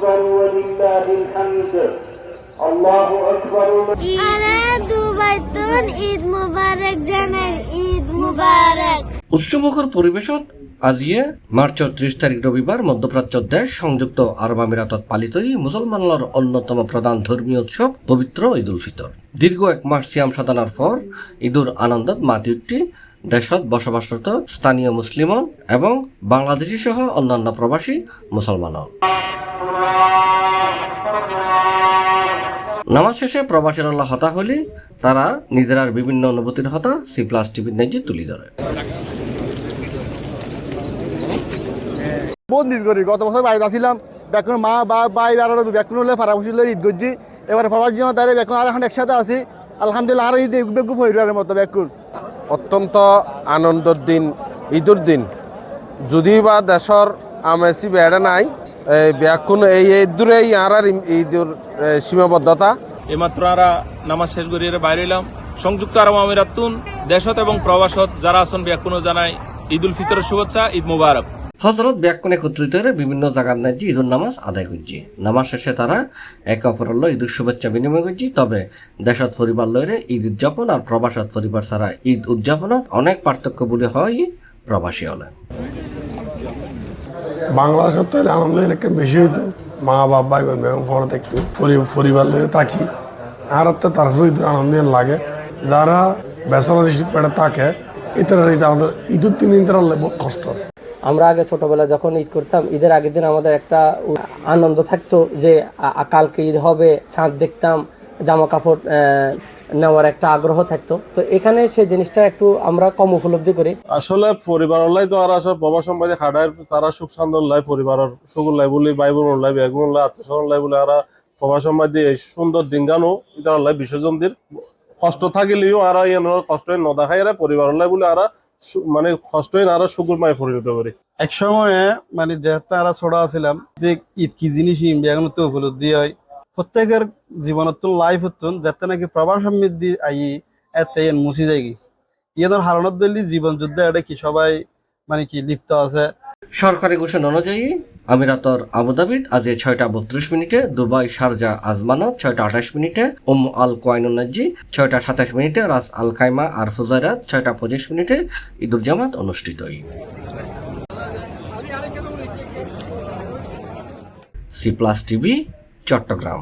أكبر ولله الحمد الله أكبر أنا দুবাইতুন ঈদ মুবারক জানাই ঈদ মুবারক। উৎসবমুখর পরিবেশত আজিয়ে মার্চ 30 তারিখ রবিবার মধ্যপ্রাচ্য দেশ সংযুক্ত আরব আমিরাতত পালিত মুসলমানর অন্যতম প্রধান ধর্মীয় উৎসব পবিত্র ঈদ উল ফিতর। দীর্ঘ এক মাস সিয়াম সাধনার পর ঈদুর আনন্দত মাতি উঠি দেশত বসবাসরত স্থানীয় মুসলিমন এবং বাংলাদেশী সহ অন্যান্য প্রবাসী মুসলমান। নামাজ শেষে প্রবাসীরা হতা হলে তারা নিজেরার বিভিন্ন অনুভূতির হতা C+ টিভির নাইজে তুলি ধরে। বন্দিশ করি গত বছর বাড়িতে আসছিলাম বেকুন মা বা বাই বেড়ানো বেকুন হলে ফারাফুসি ঈদ করছি এবার সবার জন্য তারা বেকুন আর এখন একসাথে আছি আলহামদুলিল্লাহ আর ঈদ বেকু ফরিবারের মতো বেকুন অত্যন্ত আনন্দের দিন ঈদের দিন যদি বা দেশর আমেসি বেড়া নাই বেকুন এই দূরে আর ঈদের সীমাবদ্ধতা এইমাত্র আমরা নামাজ শেষ করিয়ে বাইরে এলাম সংযুক্ত আরব আমিরাতুন দেশত এবং প্রবাসত যারা আছেন বেকুনও জানাই ঈদ উল ফিতরের শুভেচ্ছা ঈদ মুবারক। হজরত ব্যাকুন একত্রিত হয়ে বিভিন্ন জায়গার নাইজি ঈদুল নামাজ আদায় করছি। নামাজ শেষে তারা একে অপরের ঈদের শুভেচ্ছা বিনিময় করছি। তবে দেশত পরিবার লয়ে ঈদ উদযাপন আর প্রবাসত পরিবার ছাড়া ঈদ উদযাপনত অনেক পার্থক্য বলে হয় প্রবাসী হলে। বাংলাদেশের তো আনন্দ অনেক বেশি হইতো মা বাবা ভাই বোন এবং পড়াতে একটু পরিবার লয়ে থাকি আর তো তারপরে ঈদের আনন্দ লাগে যারা বেসরকারি পেটে থাকে ইতারা ঈদের দিন ইতারা বহুত কষ্ট। আমরা আগে ছোটবেলা যখন ঈদ করতাম ঈদের আগের দিন আমাদের একটা আনন্দ থাকতো যে কালকে ঈদ হবে, চাঁদ দেখতাম, জামা কাপড় নেওয়ার একটা আগ্রহ থাকতো। তো এখানে সেই জিনিসটা একটু আমরা কম উপলব্ধি করি। আসলে পরিবার লাই তো আর আসলে বাবা সম্পাদে খাটায় তারা সুখ শান্তর লাই পরিবারের সুখ লাই বলি ভাই বোন লাই বেগুন লাই আত্মীয় লাই বলে আর বাবা সম্পাদে এই সুন্দর দিন গানো ইতার লাই বিসর্জন দিন কষ্ট থাকিলেও আর কষ্ট ন দেখাই পরিবার লাই বলে আর মানে কষ্ট আর সুখের মায় পরিণত করি। এক সময় মানে যেহেতু আমরা ছোট আছিলাম ঈদ কি জিনিস এখন তো উপলব্ধি হয় প্রত্যেকের জীবনত লাইফ হতুন যাতে নাকি প্রবাস সমৃদ্ধি আই এতে মুছি যায় কি ইয়ের হারানোর দলি জীবন যুদ্ধে এটা কি সবাই মানে কি লিপ্ত আছে। সরকারি ঘোষণা অনুযায়ী আমিরাতর আবুধাবিত আজ 6:32 দুবাই শারজা আজমানত 6:28 আল কোয়াইনুন নাজি 6:27 রাস আল খাইমা আর ফুজাইরাত 6:25 ঈদুল জামাত অনুষ্ঠিত হয়। C+ TV Chittagong.